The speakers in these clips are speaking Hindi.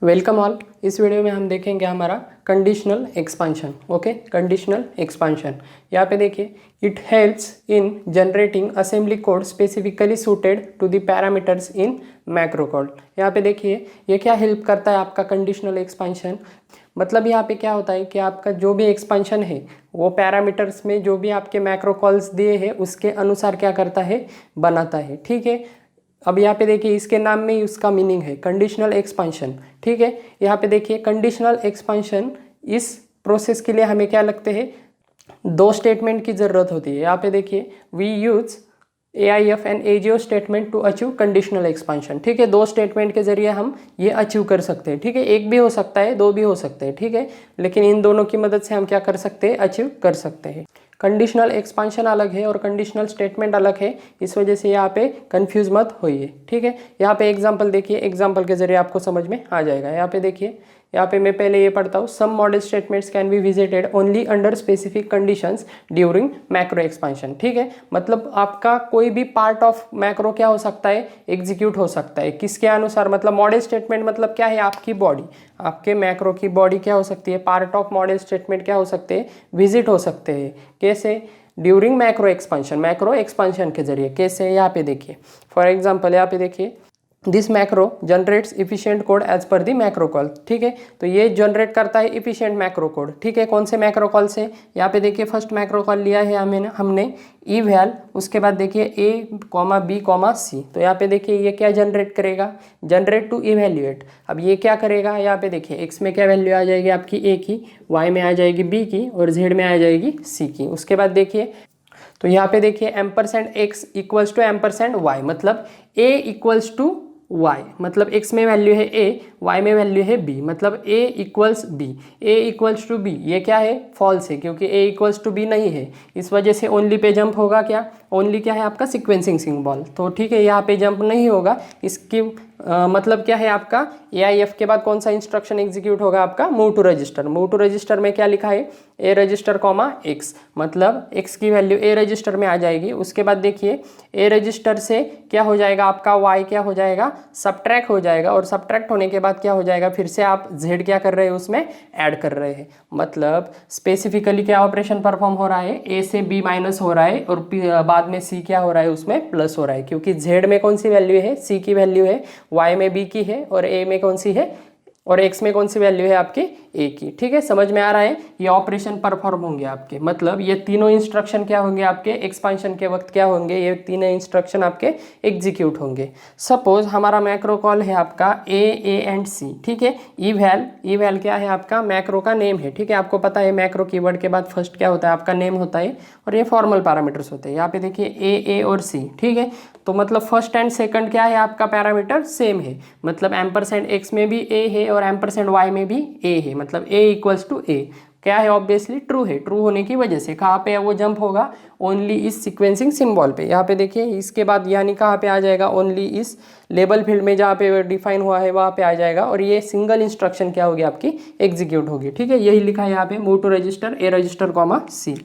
Welcome all. इस वीडियो में हम देखेंगे हमारा conditional expansion. Okay, conditional expansion यहाँ पे देखिए, it helps in generating assembly code specifically suited to the parameters in macro code. यहाँ पे देखिए ये क्या हेल्प करता है आपका कंडीशनल एक्सपांशन। मतलब यहाँ पे क्या होता है कि आपका जो भी एक्सपांशन है वो पैरामीटर्स में जो भी आपके मैक्रो कॉल्स दिए हैं उसके अनुसार क्या करता है, बनाता है। ठीक है, अब यहाँ पे देखिए इसके नाम में ही उसका मीनिंग है कंडीशनल एक्सपांशन। ठीक है, यहाँ पे देखिए कंडीशनल एक्सपांशन, इस प्रोसेस के लिए हमें क्या लगते हैं, दो स्टेटमेंट की ज़रूरत होती है। यहाँ पे देखिए we use AIF and AGO statement to achieve conditional expansion. ठीक है, दो स्टेटमेंट के जरिए हम ये अचीव कर सकते हैं। ठीक है, एक भी हो सकता है, दो भी हो सकते हैं। ठीक है, लेकिन इन दोनों की मदद से हम क्या कर सकते हैं, अचीव कर सकते हैं। कंडीशनल एक्सपांशन अलग है और कंडीशनल स्टेटमेंट अलग है, इस वजह से यहाँ पे कंफ्यूज मत होइए। ठीक है, यहाँ पे एग्जांपल देखिए, एग्जांपल के जरिए आपको समझ में आ जाएगा। यहाँ पे देखिए, यहाँ पे मैं पहले ये पढ़ता हूँ, some model statements can be visited only under specific conditions during macro expansion. ठीक है, मतलब आपका कोई भी पार्ट ऑफ मैक्रो क्या हो सकता है, एग्जीक्यूट हो सकता है। किसके अनुसार, मतलब मॉडल स्टेटमेंट मतलब क्या है, आपकी बॉडी, आपके मैक्रो की बॉडी क्या हो सकती है, पार्ट ऑफ मॉडल स्टेटमेंट क्या हो सकते हैं, विजिट हो सकते हैं। कैसे, ड्यूरिंग मैक्रो एक्सपांशन के जरिए। कैसे, यहाँ पे देखिए फॉर एग्जाम्पल, यहाँ पे देखिए this macro generates efficient code as per the macro call. ठीक है, तो ये जनरेट करता है इफिशिएंट मैक्रो कोड। ठीक है, कौन से मैक्रो कॉल से, यहाँ पे देखिए फर्स्ट मैक्रो कॉल लिया है हमने eval, उसके बाद देखिए A,B,C। तो यहाँ पे देखिए ये क्या जनरेट करेगा, जनरेट टू इवेल्युएट। अब ये क्या करेगा, यहाँ पे देखिए x में क्या वैल्यू आ जाएगी आपकी A की, y में आ जाएगी B की और z में आ जाएगी C की। उसके बाद देखिए, तो यहाँ पे देखिए $x इक्वल्स टू $y, मतलब A इक्वल्स टू y, मतलब x में वैल्यू है a, y में वैल्यू है b, मतलब a equals b, a equals to b। ये क्या है, फॉल्स है, क्योंकि a इक्वल्स टू b नहीं है, इस वजह से ओनली पे जंप होगा। क्या, ओनली क्या है आपका सीक्वेंसिंग सिंबल। तो ठीक है, यहाँ पे जंप नहीं होगा। इसकी मतलब क्या है, आपका AIF के बाद कौन सा इंस्ट्रक्शन एग्जीक्यूट होगा, आपका move to register. Move to register में क्या लिखा है, A रजिस्टर कॉमा x, मतलब x की वैल्यू A रजिस्टर में आ जाएगी। उसके बाद देखिए A रजिस्टर से क्या हो जाएगा, आपका y क्या हो जाएगा, सब्ट्रैक्ट हो जाएगा, और सब्ट्रैक्ट होने के बाद क्या हो जाएगा, फिर से आप z क्या कर रहे हैं, उसमें ऐड कर रहे हैं। मतलब स्पेसिफिकली क्या ऑपरेशन परफॉर्म हो रहा है, a से b माइनस हो रहा है और बाद में c क्या हो रहा है, उसमें प्लस हो रहा है, क्योंकि z में कौन सी वैल्यू है, c की वैल्यू है, y में b की है और a में कौन सी है, और x में कौन सी वैल्यू है आपकी, a की। ठीक है, समझ में आ रहा है, ये ऑपरेशन परफॉर्म होंगे आपके, मतलब ये तीनों इंस्ट्रक्शन क्या होंगे आपके एक्सपांशन के वक्त, क्या होंगे, ये तीनों इंस्ट्रक्शन आपके एग्जीक्यूट होंगे। सपोज हमारा मैक्रो कॉल है आपका a एंड c। ठीक है, eval क्या है, आपका मैक्रो का नेम है। ठीक है, आपको पता है मैक्रो कीवर्ड के बाद फर्स्ट क्या होता है, आपका नेम होता है, और ये फॉर्मल पैरामीटर्स होते हैं। यहाँ पे देखिए a और c। ठीक है, तो मतलब फर्स्ट एंड सेकंड क्या है, आपका पैरामीटर सेम है, मतलब $x में भी a है और $y में भी a है, मतलब a इक्वल्स टू a क्या है, ऑब्वियसली ट्रू है। ट्रू होने की वजह से कहाँ पे वो जंप होगा, ओनली इस सीक्वेंसिंग सिंबल पे। यहाँ पे देखिए इसके बाद यानी कहाँ पे आ जाएगा, ओनली इस लेबल फील्ड में जहाँ पे डिफाइन हुआ है वहाँ पे आ जाएगा, और ये सिंगल इंस्ट्रक्शन क्या होगी आपकी, एग्जीक्यूट होगी। ठीक है, यही लिखा है यहाँ पे, move to register A register comma C।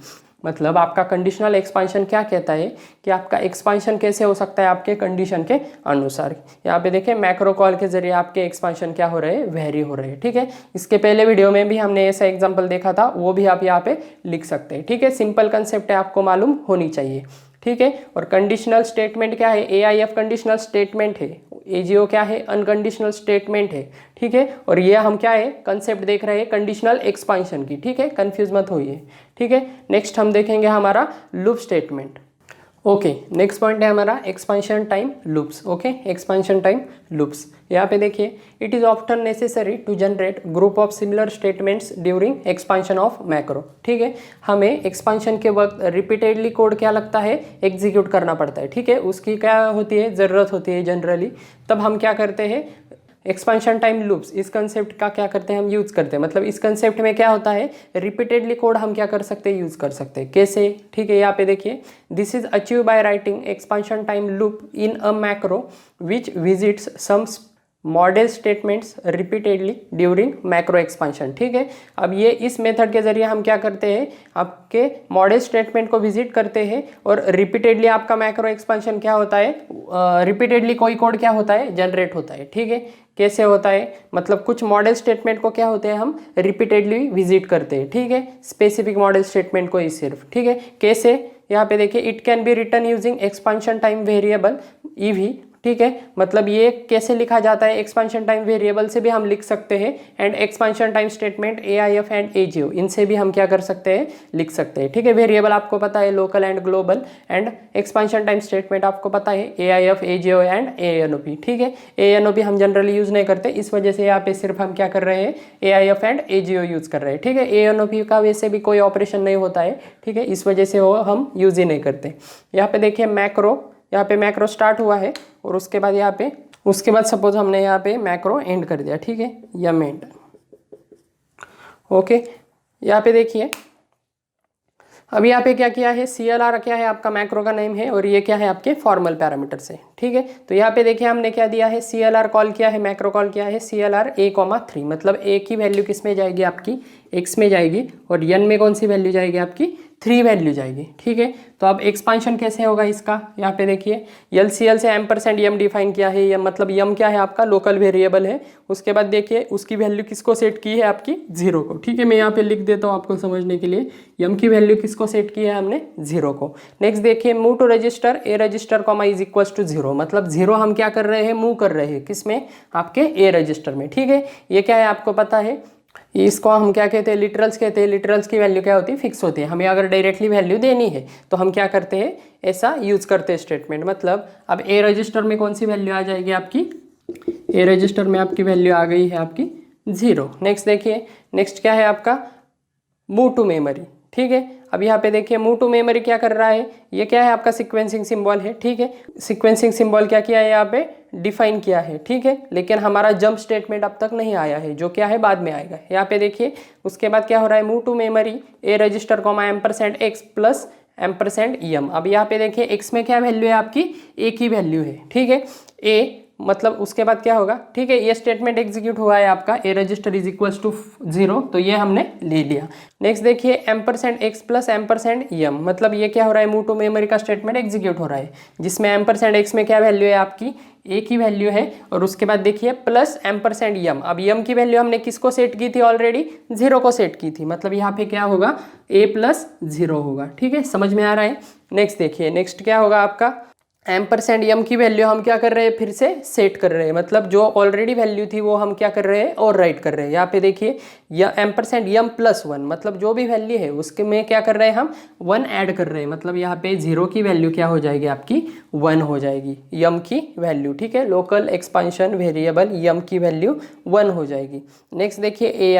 मतलब आपका कंडीशनल एक्सपांशन क्या कहता है कि आपका एक्सपांशन कैसे हो सकता है, आपके कंडीशन के अनुसार। यहाँ पे देखिए मैक्रो कॉल के जरिए आपके एक्सपांशन क्या हो रहे हैं, वेरी हो रहे हैं। ठीक है, इसके पहले वीडियो में भी हमने ऐसा एग्जांपल देखा था, वो भी आप यहाँ पे लिख सकते हैं। ठीक है, सिंपल कंसेप्ट है, आपको मालूम होनी चाहिए। ठीक है, और कंडीशनल स्टेटमेंट क्या है, AIF कंडीशनल स्टेटमेंट है, AGO क्या है, अनकंडीशनल स्टेटमेंट है। ठीक है, और ये हम क्या है, कंसेप्ट देख रहे हैं कंडीशनल एक्सपांशन की। ठीक है, कंफ्यूज मत होइए। ठीक है, नेक्स्ट हम देखेंगे हमारा loop statement. Okay, next point है हमारा expansion time loops. Okay, expansion time loops, यहाँ पे देखिए it is often necessary to generate group of similar statements during expansion of macro. ठीक है, हमें एक्सपांशन के वक्त रिपीटेडली कोड क्या लगता है, एग्जीक्यूट करना पड़ता है। ठीक है, उसकी क्या होती है, ज़रूरत होती है जनरली। तब हम क्या करते हैं, एक्सपांशन टाइम लूप्स, इस कंसेप्ट का क्या करते हैं, हम यूज़ करते हैं। मतलब इस कंसेप्ट में क्या होता है, रिपीटेडली कोड हम क्या कर सकते हैं, यूज़ कर सकते हैं। कैसे, ठीक है, यहाँ पे देखिए this is achieve by writing expansion time loop in a macro which visits some model statements repeatedly during macro expansion. ठीक है, अब ये इस मेथड के जरिए हम क्या करते हैं, आपके मॉडल स्टेटमेंट को विजिट करते हैं और रिपीटेडली आपका मैक्रो एक्सपांशन क्या होता है, रिपीटेडली कोई कोड क्या होता है, जनरेट होता है। ठीक है, कैसे होता है, मतलब कुछ मॉडल स्टेटमेंट को क्या होते हैं, हम रिपीटेडली विजिट करते हैं। ठीक है, स्पेसिफिक मॉडल स्टेटमेंट को ही सिर्फ। ठीक है, कैसे, यहाँ पे देखिए, it can be return using expansion time variable EV. ठीक है, मतलब ये कैसे लिखा जाता है, एक्सपांशन टाइम वेरिएबल से भी हम लिख सकते हैं, and expansion time statement AIF and AGO, इनसे भी हम क्या कर सकते हैं, लिख सकते हैं। ठीक है, वेरिएबल आपको पता है local and global, and expansion time statement आपको पता है AIF, AGO एंड ANOP। ठीक है, ANOP हम जनरली यूज नहीं करते, इस वजह से यहाँ पे सिर्फ हम क्या कर रहे हैं, AIF एंड AGO यूज कर रहे हैं। ठीक है, ANOP का वैसे भी कोई ऑपरेशन नहीं होता है। ठीक है, इस वजह से वो हम यूज ही नहीं करते। यहाँ पे देखिए मैक्रो, यहाँ पे मैक्रो स्टार्ट हुआ है और उसके बाद यहाँ पे, उसके बाद सपोज हमने यहाँ पे मैक्रो एंड कर दिया। ठीक है, यम एंड। ओके, यहाँ पे देखिए, अब यहाँ पे क्या किया है, CLR क्या है, आपका मैक्रो का नेम है, और ये क्या है, आपके फॉर्मल पैरामीटर्स है। ठीक है, तो यहाँ पे देखिए हमने क्या दिया है, CLR कॉल किया है, मैक्रो कॉल किया है CLR A,3, मतलब A की वैल्यू किस में जाएगी, आपकी X में जाएगी, और N में कौन सी वैल्यू जाएगी, आपकी 3 वैल्यू जाएगी। ठीक है, तो अब एक्सपांशन कैसे होगा इसका, यहाँ पे देखिए LCL से M% डिफाइन किया है, यम मतलब यम क्या है, आपका लोकल वेरिएबल है। उसके बाद देखिए उसकी वैल्यू किसको सेट की है, आपकी 0 को। ठीक है, मैं यहाँ पे लिख देता हूँ आपको समझने के लिए, यम की वैल्यू किसको सेट की है हमने, 0 को। नेक्स्ट देखिए move to register A register comma is equals to 0, मतलब 0 हम क्या कर रहे हैं, मूव कर रहे हैं, किसमें, आपके A रजिस्टर में। ठीक है, ये क्या है, आपको पता है, इसको हम क्या कहते हैं, लिटरल्स कहते हैं। लिटरल्स की वैल्यू क्या होती है, फिक्स होती है। हमें अगर डायरेक्टली वैल्यू देनी है तो हम क्या करते हैं, ऐसा यूज करते हैं स्टेटमेंट। मतलब अब A रजिस्टर में कौन सी वैल्यू आ जाएगी, आपकी A रजिस्टर में आपकी वैल्यू आ गई है आपकी 0। नेक्स्ट देखिए, नेक्स्ट क्या है आपका, मूव टू मेमोरी। ठीक है, अब यहाँ पे देखिए मूव टू मेमोरी क्या कर रहा है, ये क्या है, आपका सीक्वेंसिंग सिंबल है। ठीक है, सीक्वेंसिंग सिंबल क्या किया है, यहाँ पे डिफाइन किया है। ठीक है, लेकिन हमारा जंप स्टेटमेंट अब तक नहीं आया है, जो क्या है बाद में आएगा। यहाँ पे देखिए उसके बाद क्या हो रहा है, move to memory A register comma M%X plus M%M। अब यहाँ पे देखिए X में क्या वैल्यू है, आपकी A की वैल्यू है। ठीक है, A मतलब उसके बाद क्या होगा, ठीक है, ये स्टेटमेंट एग्जीक्यूट हुआ है आपका, A register is equals to 0, तो ये हमने ले लिया। नेक्स्ट देखिए M%X प्लस M%M, मतलब ये क्या हो रहा है, मूव टू मेमोरी का स्टेटमेंट एग्जीक्यूट हो रहा है, जिसमें M%X में क्या वैल्यू है, आपकी A की वैल्यू है, और उसके बाद देखिए प्लस M%M। अब M की वैल्यू हमने किसको सेट की थी, ऑलरेडी 0 को सेट की थी, मतलब यहाँ पे क्या होगा, A प्लस 0 होगा। ठीक है, समझ में आ रहा है। नेक्स्ट देखिए, नेक्स्ट क्या होगा आपका, M% की वैल्यू हम क्या कर रहे हैं, फिर से सेट कर रहे हैं, मतलब जो ऑलरेडी वैल्यू थी वो हम क्या कर रहे हैं, और राइट कर रहे हैं। यहाँ पे देखिए या M% प्लस 1, मतलब जो भी वैल्यू है उसके में क्या कर रहे हैं, हम 1 ऐड कर रहे हैं, मतलब यहाँ पे 0 की वैल्यू क्या हो जाएगी, आपकी 1 हो जाएगी, यम की वैल्यू। ठीक है, लोकल एक्सपांशन वेरिएबल यम की वैल्यू 1 हो जाएगी। नेक्स्ट देखिए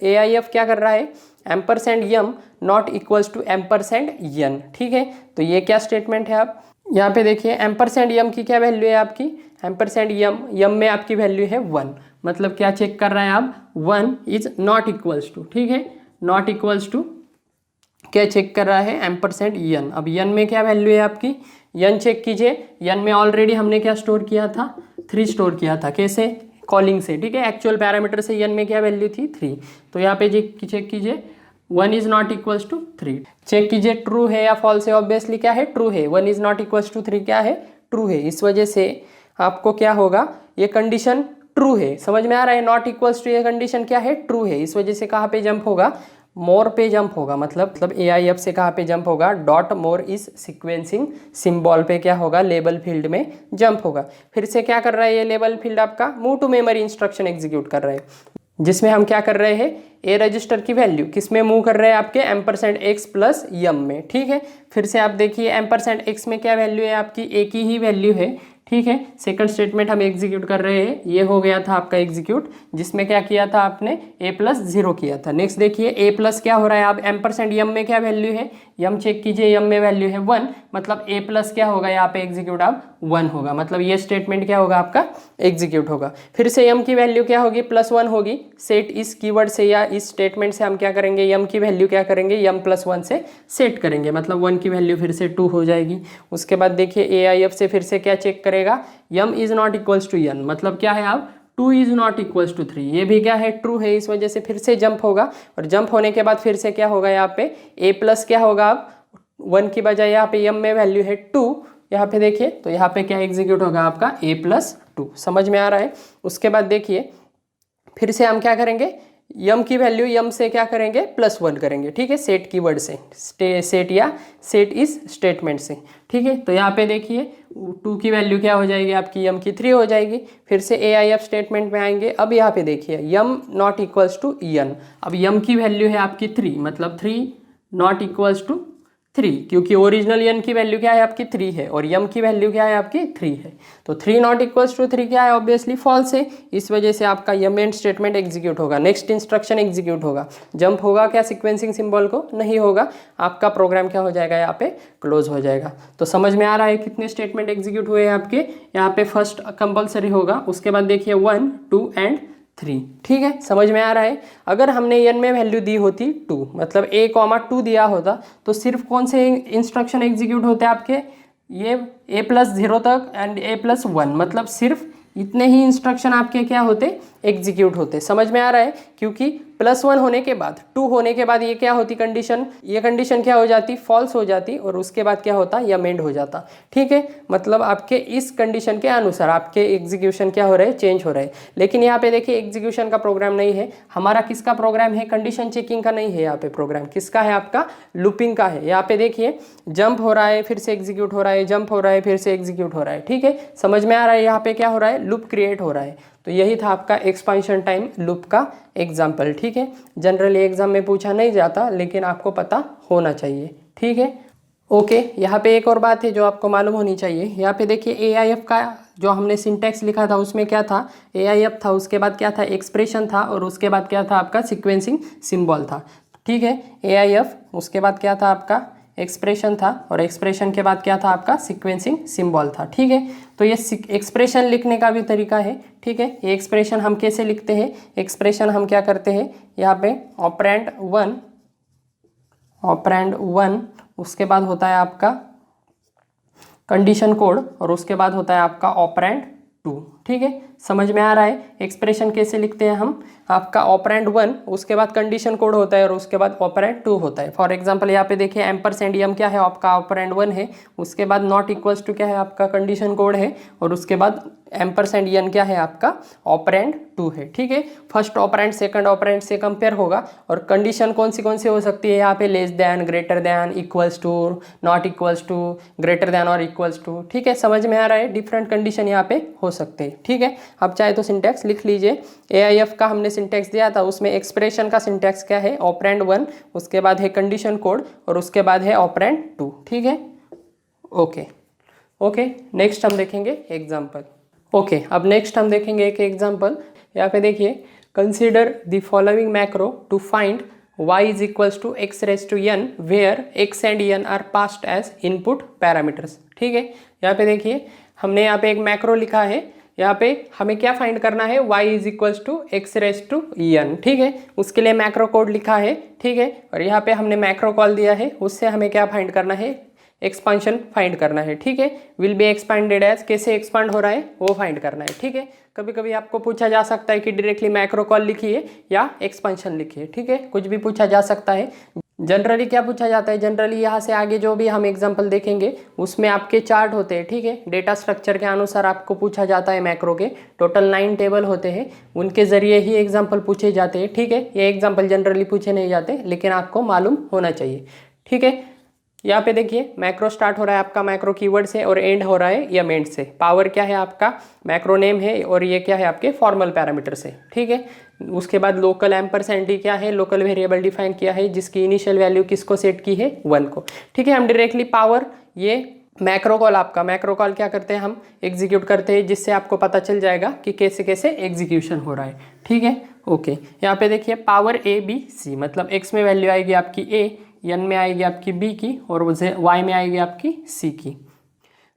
AIF क्या कर रहा है, M%M not equals to M%N। ठीक है, तो ये क्या स्टेटमेंट है, आप यहाँ पे देखिए M% की क्या वैल्यू है, आपकी M% में आपकी वैल्यू है 1, मतलब क्या चेक कर रहा है आप, 1 इज नॉट इक्वल्स टू। ठीक है, नॉट इक्वल्स टू क्या चेक कर रहा है, M%N। अब N में क्या वैल्यू है आपकी, N चेक कीजिए, N में ऑलरेडी हमने क्या स्टोर किया था, 3 स्टोर किया था, कैसे, कॉलिंग से। ठीक है, एक्चुअल पैरामीटर से N में क्या वैल्यू थी, 3, तो यहाँ पे चेक कीजिए 1 is not equals to 3, check कीजिए ट्रू है या फॉल्स है, ऑब्वियसली क्या है, ट्रू है। 1 इज नॉट इक्वल्स टू 3 क्या है, ट्रू है, इस वजह से आपको क्या होगा, ये कंडीशन ट्रू है। समझ में आ रहा है, नॉट इक्वल्स टू ये कंडीशन क्या है, ट्रू है, इस वजह से कहाँ पे जंप होगा, मोर पे जंप होगा, मतलब AIF से कहाँ पे जंप होगा, डॉट मोर इस सीक्वेंसिंग सिंबल पे क्या होगा, लेबल फील्ड में जंप होगा। फिर से क्या कर रहा है ये लेबल फील्ड, आपका move to memory instruction execute कर रहा है, जिसमें हम क्या कर रहे हैं, A रजिस्टर की वैल्यू किस में मूव कर रहे हैं, आपके M%X प्लस M में। ठीक है, फिर से आप देखिए M%X में क्या वैल्यू है, आपकी A की ही वैल्यू है। ठीक है, सेकंड स्टेटमेंट हम एग्जीक्यूट कर रहे हैं, ये हो गया था आपका एग्जीक्यूट, जिसमें क्या किया था आपने, A प्लस 0 किया था। नेक्स्ट देखिए A प्लस क्या हो रहा है, आप M%M में क्या वैल्यू है, यम चेक कीजिए, यम में वैल्यू है 1, मतलब ए प्लस क्या होगा यहाँ पे एग्जीक्यूट आप 1 होगा, मतलब ये स्टेटमेंट क्या होगा आपका एग्जीक्यूट होगा। फिर से यम की वैल्यू क्या होगी +1 होगी। सेट इस कीवर्ड से या इस स्टेटमेंट से हम क्या करेंगे, यम की वैल्यू क्या करेंगे यम +1 से सेट करेंगे, मतलब 1 की वैल्यू फिर से 2 हो जाएगी। उसके बाद देखिए AIF से फिर से क्या चेक करेगा, m is not equals to n, मतलब क्या है आप 2 इज नॉट इक्वल्स टू 3, ये भी क्या है ट्रू है, इस वजह से फिर से जंप होगा। और जंप होने के बाद फिर से क्या होगा यहाँ पे ए प्लस क्या होगा, अब 1 की बजाय यहाँ पे यम में वैल्यू है 2, यहाँ पे देखिए तो यहाँ पे क्या एग्जीक्यूट होगा आपका a+2। समझ में आ रहा है। उसके बाद देखिए फिर से हम क्या करेंगे, यम की वैल्यू यम से क्या करेंगे +1 करेंगे, ठीक है, सेट कीवर्ड से, सेट या सेट इस स्टेटमेंट से, ठीक है। तो यहाँ पे देखिए 2 की वैल्यू क्या हो जाएगी आपकी यम की 3 हो जाएगी। फिर से AIF स्टेटमेंट में आएंगे। अब यहाँ पे देखिए यम नॉट इक्वल्स टू n, अब यम की वैल्यू है आपकी 3, मतलब 3 नॉट इक्वल्स टू 3, क्योंकि ओरिजिनल n की वैल्यू क्या है आपकी 3 है और यम की वैल्यू क्या है आपकी 3 है। तो 3 नॉट इक्वल्स टू 3 क्या है, ऑब्वियसली फॉल्स है, इस वजह से आपका यम एंड स्टेटमेंट एग्जीक्यूट होगा, नेक्स्ट इंस्ट्रक्शन एग्जीक्यूट होगा। जंप होगा क्या सीक्वेंसिंग सिंबल को, नहीं होगा, आपका प्रोग्राम क्या हो जाएगा यहाँ पे क्लोज हो जाएगा। तो समझ में आ रहा है कितने स्टेटमेंट एग्जीक्यूट हुए हैं आपके, यहाँ पे फर्स्ट कंपल्सरी होगा, उसके बाद देखिए 1 2 एंड 3, ठीक है, समझ में आ रहा है। अगर हमने n में वैल्यू दी होती 2, मतलब a,2 दिया होता, तो सिर्फ कौन से इंस्ट्रक्शन एग्जीक्यूट होते आपके, ये a+0 तक एंड a+1, मतलब सिर्फ इतने ही इंस्ट्रक्शन आपके क्या होते एग्जीक्यूट होते। समझ में आ रहा है, क्योंकि +1 होने के बाद 2 होने के बाद ये क्या होती कंडीशन, ये कंडीशन क्या हो जाती फॉल्स हो जाती, और उसके बाद क्या होता यम एंड हो जाता, ठीक है। मतलब आपके इस कंडीशन के अनुसार आपके एग्जीक्यूशन क्या हो रहे हैं चेंज हो रहे हैं। लेकिन यहाँ पे देखिए एग्जीक्यूशन का प्रोग्राम नहीं है हमारा, किसका प्रोग्राम है, कंडीशन चेकिंग का नहीं है यहाँ पे प्रोग्राम, किसका है आपका लूपिंग का है। यहाँ पे देखिए जंप हो रहा है फिर से एग्जीक्यूट हो रहा है, जंप हो रहा है फिर से एग्जीक्यूट हो रहा है, ठीक है, समझ में आ रहा है। यहाँ पे क्या हो रहा है लूप क्रिएट हो रहा है। तो यही था आपका एक्सपांशन टाइम लूप का एग्जाम्पल, ठीक है। जनरली एग्जाम में पूछा नहीं जाता, लेकिन आपको पता होना चाहिए, ठीक है। ओके, यहाँ पे एक और बात है जो आपको मालूम होनी चाहिए। यहाँ पे देखिए AIF का जो हमने सिंटैक्स लिखा था उसमें क्या था, AIF था, उसके बाद क्या था एक्सप्रेशन था, और उसके बाद क्या था आपका सीक्वेंसिंग सिंबल था, ठीक है। AIF उसके बाद क्या था आपका एक्सप्रेशन था, और एक्सप्रेशन के बाद क्या था आपका सीक्वेंसिंग सिंबल था, ठीक है। तो ये एक्सप्रेशन लिखने का भी तरीका है, ठीक है। ये एक्सप्रेशन हम कैसे लिखते हैं, एक्सप्रेशन हम क्या करते हैं, यहाँ पे ऑपरेंड 1, उसके बाद होता है आपका कंडीशन कोड, और उसके बाद होता है आपका ऑपरेंड 2, ठीक है, समझ में आ रहा है। एक्सप्रेशन कैसे लिखते हैं हम, आपका ऑपरेंड 1, उसके बाद कंडीशन कोड होता है, और उसके बाद ऑपरेंड 2 होता है। फॉर एग्जांपल यहाँ पे देखिए एम्परसेंड क्या है आपका ऑपरेंड 1 है, उसके बाद नॉट इक्वल्स टू क्या है आपका कंडीशन कोड है, और उसके बाद एम्परसेंड क्या है आपका ऑपरेंड 2 है, ठीक है। फर्स्ट ऑपरेंड सेकंड ऑपरेंड से कंपेयर होगा, और कंडीशन कौन सी हो सकती है यहाँ पे less than, greater than, equals to, not equals to, greater than और इक्वल्स टू, ठीक है, समझ में आ रहा है। डिफरेंट कंडीशन यहाँ पे हो सकते हैं, ठीक है। आप चाहे तो सिंटैक्स लिख लीजिए। AIF का हमने सिंटैक्स दिया था, उसमें एक्सप्रेशन का सिंटैक्स क्या है ऑपरेंड 1, उसके बाद है कंडीशन कोड, और उसके बाद है ऑपरेंड 2, ठीक है। ओके, नेक्स्ट हम देखेंगे एग्जाम्पल। ओके, अब नेक्स्ट हम देखेंगे एक एग्जाम्पल। यहाँ पे देखिए consider the following macro to find y is equals to x⁻n where x and n are passed as input parameters, ठीक है। यहाँ पे देखिए हमने यहाँ पे एक मैक्रो लिखा है, यहाँ पे हमें क्या फाइंड करना है, y is equals to x⁻n, ठीक है, उसके लिए मैक्रो कोड लिखा है, ठीक है। और यहाँ पे हमने मैक्रो कॉल दिया है, उससे हमें क्या फाइंड करना है, एक्सपांशन फाइंड करना है, ठीक है। विल बी एक्सपांडेड एज, कैसे एक्सपांड हो रहा है वो फाइंड करना है, ठीक है। कभी कभी आपको पूछा जा सकता है कि डायरेक्टली मैक्रो कॉल लिखिए या एक्सपांशन लिखिए, ठीक है, कुछ भी पूछा जा सकता है। जनरली क्या पूछा जाता है, जनरली यहाँ से आगे जो भी हम एग्जांपल देखेंगे उसमें आपके चार्ट होते हैं, ठीक है। डेटा स्ट्रक्चर के अनुसार आपको पूछा जाता है मैक्रो के, टोटल 9 टेबल होते हैं, उनके जरिए ही एग्जांपल पूछे जाते हैं, ठीक है। ये एग्जांपल जनरली पूछे नहीं जाते, लेकिन आपको मालूम होना चाहिए, ठीक है। यहाँ पे देखिए मैक्रो स्टार्ट हो रहा है आपका मैक्रो कीवर्ड से, और एंड हो रहा है यम एंड से। पावर क्या है आपका मैक्रो नेम है, और ये क्या है आपके फॉर्मल पैरामीटर से, ठीक है। उसके बाद लोकल एम्परसेंड क्या है, लोकल वेरिएबल डिफाइन किया है, जिसकी इनिशियल वैल्यू किसको सेट की है 1 को, ठीक है। हम डायरेक्टली पावर ये मैक्रो कॉल, आपका मैक्रो कॉल क्या करते हैं हम एग्जीक्यूट करते हैं, जिससे आपको पता चल जाएगा कि कैसे कैसे एग्जीक्यूशन हो रहा है, ठीक है। ओके, यहाँ पे देखिए पावर A B C, मतलब x में वैल्यू आएगी आपकी A, n में आएगी आपकी b की और y में आएगी आपकी c की।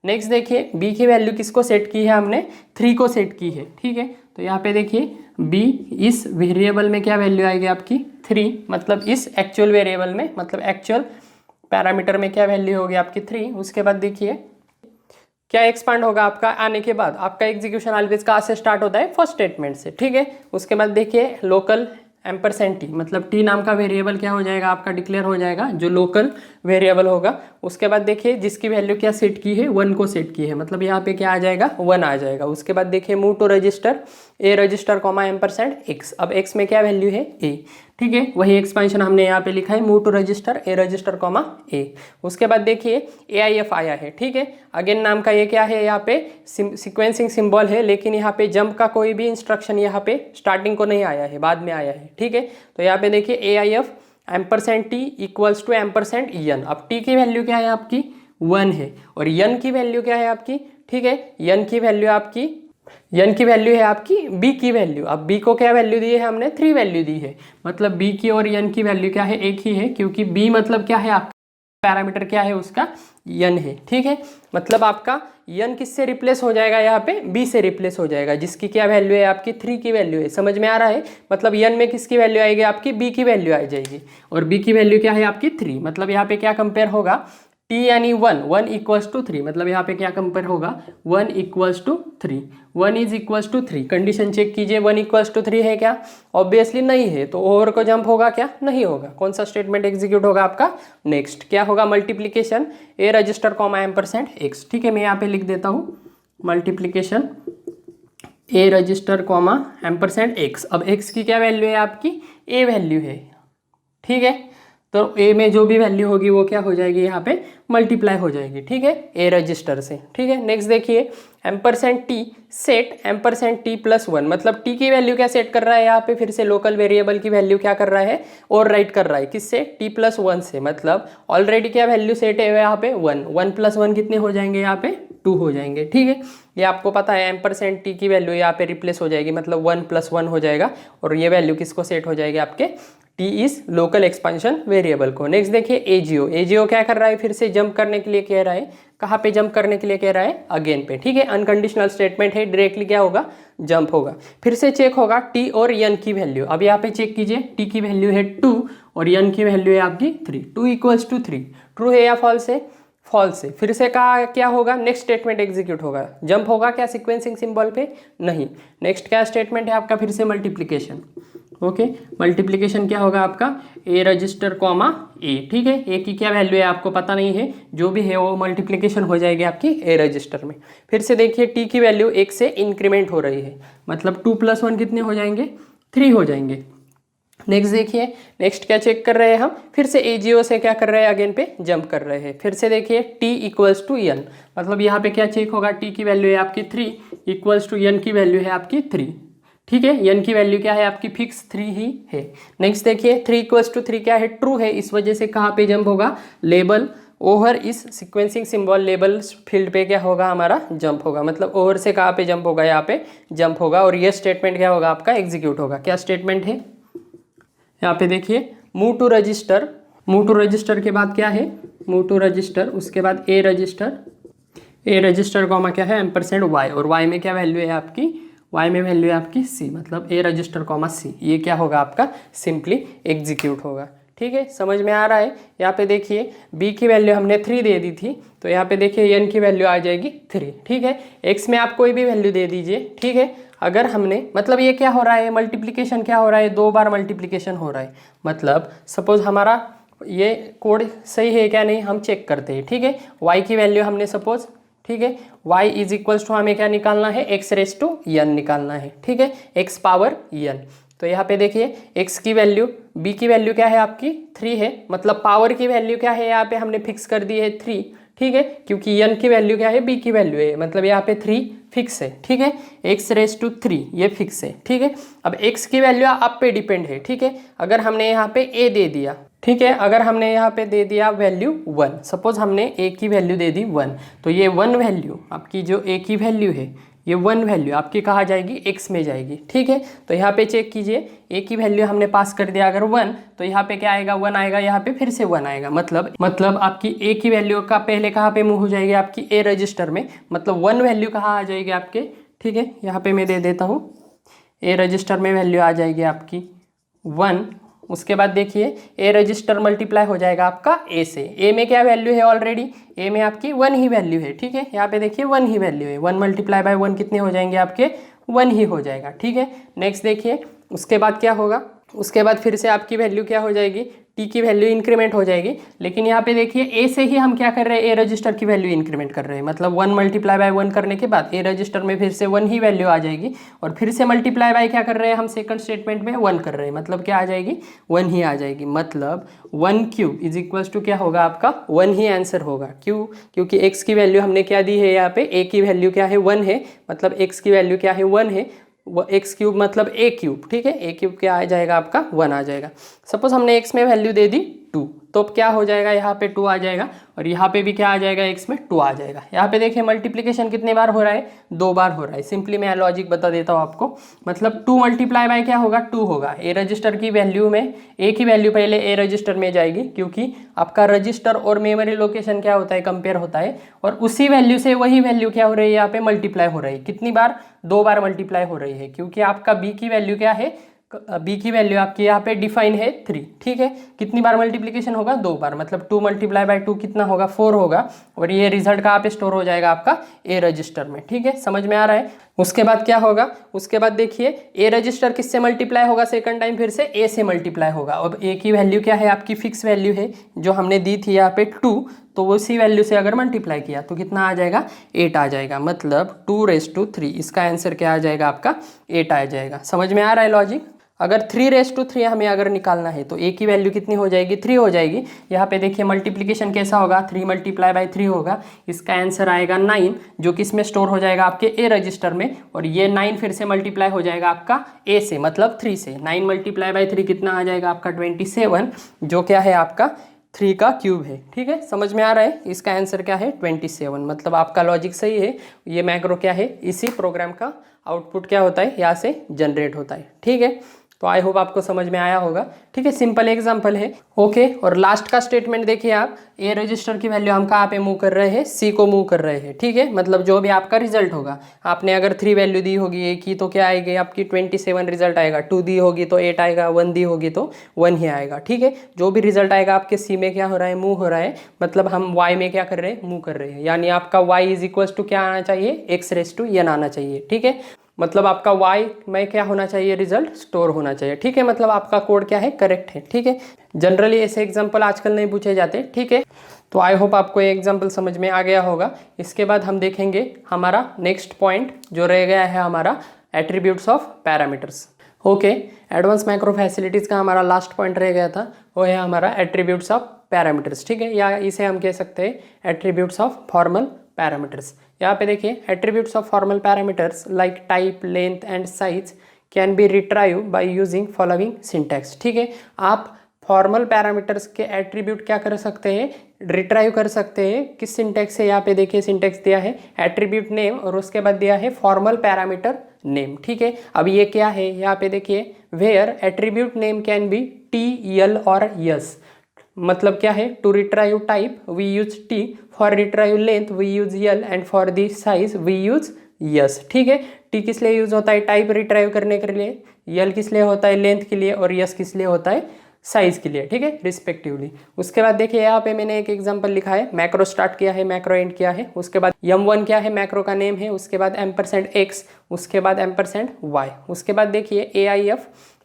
नेक्स्ट देखिए b की वैल्यू किसको सेट की है हमने, 3 को सेट की है, ठीक है। तो यहाँ पे देखिए b इस वेरिएबल में क्या वैल्यू आएगी आपकी 3, मतलब इस एक्चुअल वेरिएबल में, मतलब एक्चुअल पैरामीटर में क्या वैल्यू होगी आपकी 3। उसके बाद देखिए क्या एक्सपांड होगा आपका आने के बाद, आपका एग्जीक्यूशन ऑलवेज कहाँ से स्टार्ट होता है, फर्स्ट स्टेटमेंट से, ठीक है। उसके बाद देखिए लोकल एम्परसेंट टी, मतलब टी नाम का वेरिएबल क्या हो जाएगा आपका डिक्लेयर हो जाएगा, जो लोकल वेरिएबल होगा। उसके बाद देखिए जिसकी वैल्यू क्या सेट की है, 1 को सेट की है, मतलब यहाँ पे क्या आ जाएगा 1 आ जाएगा। उसके बाद देखिए move to register A register comma ampersand X, अब एक्स में क्या वैल्यू है ए, ठीक है। वही एक्सपेंशन हमने यहाँ पे लिखा है move to register A register comma A. उसके बाद देखिए AIF आया है, ठीक है। अगेन नाम का ये क्या है, यहाँ पे सीक्वेंसिंग सिंबल है, लेकिन यहाँ पे जंप का कोई भी इंस्ट्रक्शन यहाँ पे स्टार्टिंग को नहीं आया है, बाद में आया है, ठीक है। तो यहाँ पे देखिए AIF ampersand T equals to ampersand N. अब टी की वैल्यू क्या है आपकी 1 है और एन की वैल्यू क्या है आपकी, ठीक है। एन की वैल्यू है आपकी b की वैल्यू। अब b को क्या वैल्यू दी है हमने, 3 वैल्यू दी है, मतलब b की और n की वैल्यू क्या है, एक ही है, क्योंकि b मतलब क्या है आपका पैरामीटर क्या है उसका n है, ठीक है। मतलब आपका n किससे रिप्लेस हो जाएगा, यहाँ पे b से रिप्लेस हो जाएगा, जिसकी क्या वैल्यू है आपकी 3 की वैल्यू है। समझ में आ रहा है, मतलब n में किसकी वैल्यू आएगी आपकी b की वैल्यू आ जाएगी और b की वैल्यू क्या है आपकी 3। मतलब यहाँ पे क्या कंपेयर होगा, t यानी 1 इक्वल्स टू 3, मतलब यहाँ पे क्या कंपेयर होगा 1 equals to 3, 1 is equals to 3। Condition check कीजिए 1 इक्वल्स टू 3 है क्या, ऑब्वियसली नहीं है, तो ओवर को जंप होगा क्या, नहीं होगा। कौन सा स्टेटमेंट एग्जीक्यूट होगा आपका, नेक्स्ट क्या होगा, मल्टीप्लीकेशन ए रजिस्टर कॉमा एम्परसेंट एक्स, ठीक है। मैं यहाँ पे लिख देता हूँ मल्टीप्लीकेशन ए रजिस्टर कॉमा एम्परसेंट एक्स। अब एक्स की क्या वैल्यू है आपकी, ए वैल्यू है, ठीक है। तो ए में जो भी वैल्यू होगी वो क्या हो जाएगी, यहाँ पे मल्टीप्लाई हो जाएगी, ठीक है, ए रजिस्टर से, ठीक है। नेक्स्ट देखिए ampersand T set ampersand T plus 1, मतलब टी की वैल्यू क्या सेट कर रहा है यहाँ पे, फिर से लोकल वेरिएबल की वैल्यू क्या कर रहा है, और राइट कर रहा है किससे, टी प्लस 1 से। मतलब ऑलरेडी क्या वैल्यू सेट है यहाँ पे 1, 1 प्लस 1 कितने हो जाएंगे यहाँ पे 2 हो जाएंगे, ठीक है। ये आपको पता है एम्परसेंट टी की वैल्यू यहाँ पे रिप्लेस हो जाएगी, मतलब 1 प्लस 1 हो जाएगा और ये वैल्यू किसको सेट हो जाएगी आपके T is local expansion variable को। नेक्स्ट देखिए एजीओ क्या कर रहा है, फिर से जंप करने के लिए कह रहा है, कहाँ पे जंप करने के लिए कह रहा है, अगेन पे, ठीक है। अनकंडीशनल स्टेटमेंट है, डायरेक्टली क्या होगा जंप होगा। फिर से चेक होगा टी और एन की वैल्यू। अब यहाँ पे चेक कीजिए टी की वैल्यू है 2 और एन की वैल्यू है आपकी 3, 2 इक्वल्स टू 3, ट्रू है या फॉल्स है, फॉल्स है। फिर से कहा क्या होगा, नेक्स्ट स्टेटमेंट एग्जीक्यूट होगा, जंप होगा क्या सीक्वेंसिंग सिंबल पे, नहीं। नेक्स्ट क्या स्टेटमेंट है आपका, फिर से मल्टीप्लीकेशन, ओके। मल्टीप्लीकेशन क्या होगा आपका ए रजिस्टर कॉमा ए, ठीक है। ए की क्या वैल्यू है आपको पता नहीं है, जो भी है वो मल्टीप्लीकेशन हो जाएगी आपकी ए रजिस्टर में। फिर से देखिए टी की वैल्यू 1 से इंक्रीमेंट हो रही है, मतलब 2 प्लस 1 कितने हो जाएंगे, 3 हो जाएंगे। नेक्स्ट देखिए नेक्स्ट क्या चेक कर रहे हैं हम, फिर से एजीओ से क्या कर रहे हैं, अगेन पे जंप कर रहे हैं। फिर से देखिए टी इक्वल्स टू एन, मतलब यहाँ पे क्या चेक होगा, टी की वैल्यू है आपकी 3 इक्वल्स टू एन की वैल्यू है आपकी 3, ठीक है। एन की वैल्यू क्या है आपकी फिक्स 3 ही है। नेक्स्ट देखिए 3 इक्वल्स टू 3 क्या है, ट्रू है, इस वजह से कहाँ पे जंप होगा, लेबल ओवर इस सीक्वेंसिंग सिंबल लेबल फील्ड पे क्या होगा हमारा जंप होगा, मतलब ओवर से कहाँ पे जंप होगा, यहाँ पे जंप होगा और ये स्टेटमेंट क्या होगा आपका एग्जीक्यूट होगा। क्या स्टेटमेंट है यहाँ पे देखिए move to register, move to register के बाद क्या है, मूव टू रजिस्टर, उसके बाद ए रजिस्टर कॉमा क्या है एम्परसेंट वाई, और वाई में क्या वैल्यू है आपकी, वाई में वैल्यू है आपकी सी, मतलब ए रजिस्टर कॉमा सी। ये क्या होगा आपका सिंपली एग्जीक्यूट होगा, ठीक है। समझ में आ रहा है। यहाँ पे देखिए b की वैल्यू हमने 3 दे दी थी, तो यहाँ पे देखिए n की वैल्यू आ जाएगी 3, ठीक है। x में आप कोई भी वैल्यू दे दीजिए, ठीक है। अगर हमने मतलब ये क्या हो रहा है, मल्टीप्लिकेशन क्या हो रहा है, 2 बार मल्टीप्लिकेशन हो रहा है, मतलब सपोज हमारा ये कोड सही है क्या नहीं हम चेक करते हैं, ठीक है। y की वैल्यू हमने सपोज, ठीक है, y इज इक्वल्स टू हमें क्या निकालना है, x रेस टू n निकालना है, ठीक है, x पावर n। तो यहाँ पे देखिए x की वैल्यू, b की वैल्यू क्या है आपकी 3 है, मतलब पावर की वैल्यू क्या है यहाँ पे हमने फिक्स कर दी है 3, ठीक है, क्योंकि n की वैल्यू क्या है, b की वैल्यू है, मतलब यहाँ पे 3 फिक्स है, ठीक है। x रेस टू 3 ये फिक्स है, ठीक है। अब x की वैल्यू आप पे डिपेंड है, ठीक है। अगर हमने यहाँ पे a दे दिया, ठीक है, अगर हमने यहाँ पे दे दिया वैल्यू 1, सपोज हमने a की वैल्यू दे दी 1, तो ये 1 वैल्यू आपकी जो a की वैल्यू है ये 1 वैल्यू आपकी कहाँ जाएगी, x में जाएगी। ठीक है, तो यहाँ पे चेक कीजिए, a की वैल्यू हमने पास कर दिया अगर 1, तो यहाँ पे क्या आएगा, 1 आएगा, यहाँ पे फिर से 1 आएगा। मतलब आपकी a की वैल्यू का पहले कहाँ पे मूव हो जाएगी, आपकी a रजिस्टर में, मतलब 1 वैल्यू कहाँ आ जाएगी आपके। ठीक है, यहाँ पे मैं दे देता हूँ, a रजिस्टर में वैल्यू आ जाएगी आपकी 1। उसके बाद देखिए ए रजिस्टर मल्टीप्लाई हो जाएगा आपका ए से। ए में क्या वैल्यू है, ऑलरेडी ए में आपकी 1 ही वैल्यू है। ठीक है, यहाँ पे देखिए 1 ही वैल्यू है, 1 मल्टीप्लाई बाय 1 कितने हो जाएंगे आपके, 1 ही हो जाएगा। ठीक है, नेक्स्ट देखिए उसके बाद क्या होगा, उसके बाद फिर से आपकी वैल्यू क्या हो जाएगी, टी की वैल्यू इंक्रीमेंट हो जाएगी। लेकिन यहाँ पे देखिए ए से ही हम क्या कर रहे हैं, ए रजिस्टर की वैल्यू इंक्रीमेंट कर रहे हैं। मतलब 1 मल्टीप्लाई बाय 1 करने के बाद ए रजिस्टर में फिर से 1 ही वैल्यू आ जाएगी, और फिर से मल्टीप्लाई बाय क्या कर रहे हैं हम, सेकंड स्टेटमेंट में 1 कर रहे हैं, मतलब क्या आ जाएगी, 1 ही आ जाएगी। मतलब 1 क्यूब इज इक्वल्स टू क्या होगा आपका, 1 ही आंसर होगा। क्यों, क्योंकि x की वैल्यू हमने क्या दी है, यहाँ पे a की वैल्यू क्या है, 1 है, मतलब x की वैल्यू क्या है, 1 है, एक्स क्यूब मतलब ए क्यूब। ठीक है, ए क्यूब क्या आ जाएगा आपका, 1 आ जाएगा। सपोज हमने एक्स में वैल्यू दे दी 2, तो अब क्या हो जाएगा, यहाँ पे 2 आ जाएगा, और यहाँ पे भी क्या आ जाएगा, एक्स में 2 आ जाएगा। यहाँ पे देखिए मल्टीप्लिकेशन कितने बार हो रहा है, 2 बार हो रहा है। सिंपली मैं लॉजिक बता देता हूँ आपको, मतलब 2 मल्टीप्लाई बाय क्या होगा, 2 होगा। ए रजिस्टर की वैल्यू में ए की वैल्यू पहले ए रजिस्टर में जाएगी, क्योंकि आपका रजिस्टर और मेमोरी लोकेशन क्या होता है, कंपेयर होता है, और उसी वैल्यू से वही वैल्यू क्या हो रही है, यहाँ पे मल्टीप्लाई हो रही है। कितनी बार, 2 बार मल्टीप्लाई हो रही है, क्योंकि आपका बी की वैल्यू क्या है, बी की वैल्यू आपकी यहाँ पे डिफाइन है 3। ठीक है, कितनी बार मल्टीप्लिकेशन होगा, 2 बार, मतलब 2 मल्टीप्लाई बाय 2 कितना होगा, 4 होगा, और ये रिजल्ट कहाँ पे स्टोर हो जाएगा आपका, ए रजिस्टर में। ठीक है, समझ में आ रहा है। उसके बाद क्या होगा, उसके बाद देखिए ए रजिस्टर किससे मल्टीप्लाई होगा, सेकंड टाइम फिर से ए से मल्टीप्लाई होगा। अब ए की वैल्यू क्या है, आपकी फिक्स वैल्यू है जो हमने दी थी यहाँ पे 2, तो उसी वैल्यू से अगर मल्टीप्लाई किया तो कितना आ जाएगा, 8 आ जाएगा। मतलब 2⁻3, इसका आंसर क्या आ जाएगा आपका, 8 आ जाएगा। समझ में आ रहा है लॉजिक। अगर 3⁻3 हमें अगर निकालना है तो ए की वैल्यू कितनी हो जाएगी, 3 हो जाएगी। यहाँ पे देखिए मल्टीप्लिकेशन कैसा होगा, 3 मल्टीप्लाई बाय 3 होगा, इसका आंसर आएगा 9, जो कि इसमें स्टोर हो जाएगा आपके ए रजिस्टर में, और ये 9 फिर से मल्टीप्लाई हो जाएगा आपका ए से, मतलब 3 से। 9 मल्टीप्लाई बाय 3 कितना आ जाएगा आपका, 27, जो क्या है आपका 3 का क्यूब है। ठीक है, समझ में आ रहा है। इसका आंसर क्या है, 27। मतलब आपका लॉजिक सही है। ये मैक्रो क्या है, इसी प्रोग्राम का आउटपुट क्या होता है, यहाँ से जनरेट होता है। ठीक है, तो आई होप आपको समझ में आया होगा। ठीक है, सिंपल एग्जांपल है। ओके, और लास्ट का स्टेटमेंट देखिए आप, ए रजिस्टर की वैल्यू हम कहाँ पे मूव कर रहे हैं, सी को मूव कर रहे हैं। ठीक है, मतलब जो भी आपका रिजल्ट होगा, आपने अगर 3 वैल्यू दी होगी ए की तो क्या आएगी आपकी 27 रिजल्ट आएगा, 2 दी होगी तो 8 आएगा, 1 दी होगी तो 1 ही आएगा। ठीक है, जो भी रिजल्ट आएगा आपके सी में क्या हो रहा है, मूव हो रहा है, मतलब हम वाई में क्या कर रहे हैं, मूव कर रहे हैं। यानी आपका वाई इज इक्वल्स टू क्या आना चाहिए, x⁻n आना चाहिए। ठीक है, मतलब आपका y में क्या होना चाहिए, रिजल्ट स्टोर होना चाहिए। ठीक है, मतलब आपका कोड क्या है, करेक्ट है। ठीक है, जनरली ऐसे एग्जांपल आजकल नहीं पूछे जाते। ठीक है, तो आई होप आपको ये एग्जांपल समझ में आ गया होगा। इसके बाद हम देखेंगे हमारा नेक्स्ट पॉइंट जो रह गया है हमारा, attributes of parameters. Okay, advance micro facilities का हमारा लास्ट पॉइंट रह गया था, वो है हमारा एट्रीब्यूट्स ऑफ पैरामीटर्स। ठीक है, या इसे हम कह सकते हैं एट्रीब्यूट्स ऑफ फॉर्मल पैरामीटर्स। यहाँ पे देखिए attributes of formal parameters like type, length and size can be retrieve by using following syntax. ठीक है, आप फॉर्मल पैरामीटर्स के एट्रीब्यूट क्या कर सकते हैं, रिट्राइव कर सकते हैं। किस सिंटैक्स से, यहाँ पे देखिए सिंटैक्स दिया है एट्रीब्यूट नेम, और उसके बाद दिया है फॉर्मल पैरामीटर नेम। ठीक है, अब ये क्या है, यहाँ पे देखिए where attribute name can be T, L और यस। मतलब क्या है, to retrieve type we use T, for retrieve length we use L, and for the size we use S. ठीक है, टी किस लिए यूज होता है, टाइप रिट्राइव करने के लिए, यल किस लिए होता है, लेंथ के लिए, और यस किस लिए होता है, साइज के लिए। ठीक है, रिस्पेक्टिवली। उसके बाद देखिए यहाँ पे मैंने एक एग्जांपल लिखा है, मैक्रो स्टार्ट किया है, मैक्रो एंड किया है। उसके बाद m1 क्या है, मैक्रो का नेम है। उसके बाद %x, उसके बाद %y। उसके बाद देखिए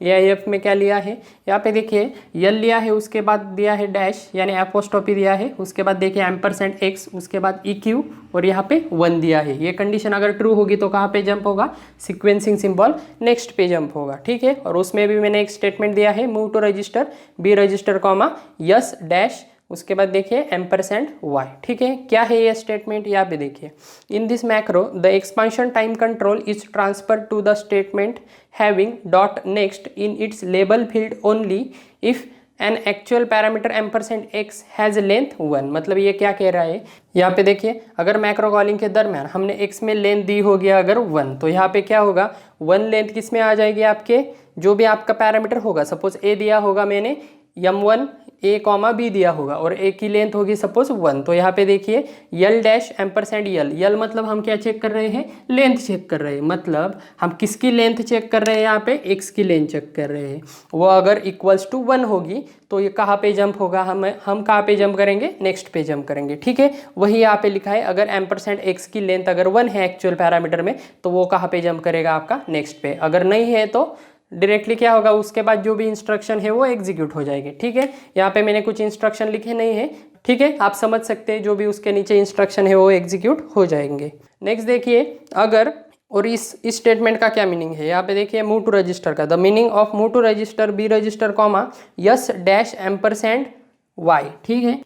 AIF में क्या लिया है, यहाँ पे देखिए यल लिया है, उसके बाद दिया है डैश यानी एपोस्ट्रोफी दिया है। उसके बाद देखिए %x, उसके बाद EQ, और यहाँ पे 1 दिया है। ये कंडीशन अगर ट्रू होगी तो कहाँ पे जंप होगा, सीक्वेंसिंग सिंबल नेक्स्ट पे जंप होगा। ठीक है, और उसमें भी मैंने एक स्टेटमेंट दिया है, move to register B register comma S dash, उसके बाद देखिए %y। ठीक है, क्या है ये स्टेटमेंट, यहाँ पे देखिए in this macro the expansion time control is transfer to the statement having dot next in its label field only if an actual parameter m% x has length 1। मतलब ये क्या कह रहा है, यहाँ पे देखिए अगर मैक्रो कॉलिंग के दरम्यान हमने x में लेंथ दी होगी अगर 1, तो यहाँ पे क्या होगा 1 लेंथ किस में आ जाएगी, आपके जो भी आपका पैरामीटर होगा, सपोज a दिया होगा मैंने m1 a कॉमा b दिया होगा और a की लेंथ होगी सपोज 1, तो यहाँ पे देखिए यल डैश m%यल मतलब हम क्या चेक कर रहे हैं, लेंथ चेक कर रहे हैं। मतलब हम किसकी लेंथ चेक कर रहे हैं, यहाँ पे x की लेंथ चेक कर रहे हैं। वो अगर इक्वल्स टू 1 होगी तो ये कहाँ पे जंप होगा, हम कहाँ पे जंप करेंगे, नेक्स्ट पे जंप करेंगे। ठीक है, वही यहाँ पे लिखा है अगर m%x की लेंथ अगर 1 है एक्चुअल पैरामीटर में तो वो कहाँ पे जंप करेगा, आपका नेक्स्ट पे। अगर नहीं है तो डायरेक्टली क्या होगा, उसके बाद जो भी इंस्ट्रक्शन है वो एग्जीक्यूट हो जाएगी। ठीक है, यहाँ पे मैंने कुछ इंस्ट्रक्शन लिखे नहीं है, ठीक है, आप समझ सकते हैं जो भी उसके नीचे इंस्ट्रक्शन है वो एग्जीक्यूट हो जाएंगे। नेक्स्ट देखिए अगर, और इस स्टेटमेंट का क्या मीनिंग है, यहाँ पे देखिए मूव टू रजिस्टर का, the meaning of move to register B register comma S dash m%y। ठीक है,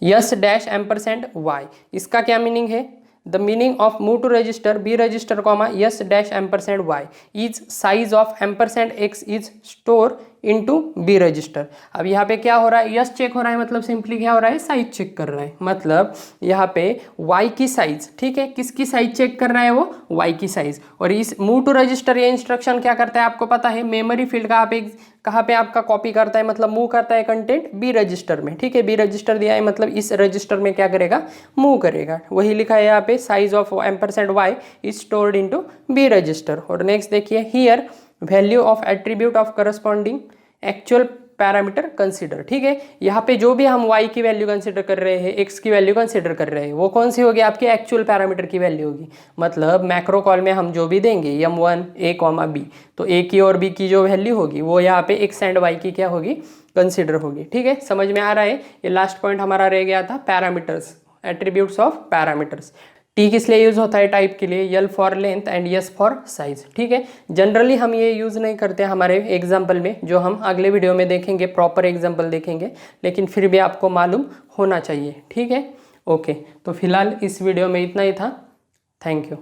यस डैश m%y, इसका क्या मीनिंग है, the meaning of move to register b register comma yes dash m%y is size of m%x is store into b register। अब यहाँ पे क्या हो रहा है, यस चेक हो रहा है, मतलब सिंपली क्या हो रहा है, साइज चेक कर रहा है। मतलब यहाँ पे y की साइज, ठीक है, किसकी साइज चेक कर रहा है, वो y की साइज। और इस मूव टू रजिस्टर ये इंस्ट्रक्शन क्या करता है आपको पता है, मेमोरी फील्ड कहाँ पे आपका कॉपी करता है, मतलब मूव करता है कंटेंट बी रजिस्टर में। ठीक है, बी रजिस्टर दिया है मतलब इस रजिस्टर में क्या करेगा, मूव करेगा। वही लिखा है यहाँ पे size of m%y is stored into B register. और नेक्स्ट देखिए here value of attribute of corresponding actual parameter consider. ठीक है, यहाँ पे जो भी हम y की वैल्यू कंसीडर कर रहे हैं, x की वैल्यू कंसीडर कर रहे हैं, वो कौन सी होगी, आपके एक्चुअल पैरामीटर की वैल्यू होगी। मतलब मैक्रो कॉल में हम जो भी देंगे m1 a कॉमा b, तो a की और b की जो वैल्यू होगी वो यहाँ पे x एंड y की क्या होगी, कंसीडर होगी। ठीक है, समझ में आ रहा है। ये लास्ट पॉइंट हमारा रह गया था parameters, attributes of parameters. T किस लिए यूज होता है, टाइप के लिए, L for length and S for size. ठीक है, जनरली हम ये यूज नहीं करते हमारे एग्जाम्पल में, जो हम अगले वीडियो में देखेंगे, प्रॉपर एग्जाम्पल देखेंगे, लेकिन फिर भी आपको मालूम होना चाहिए। ठीक है, ओके, तो फिलहाल इस वीडियो में इतना ही था। Thank you.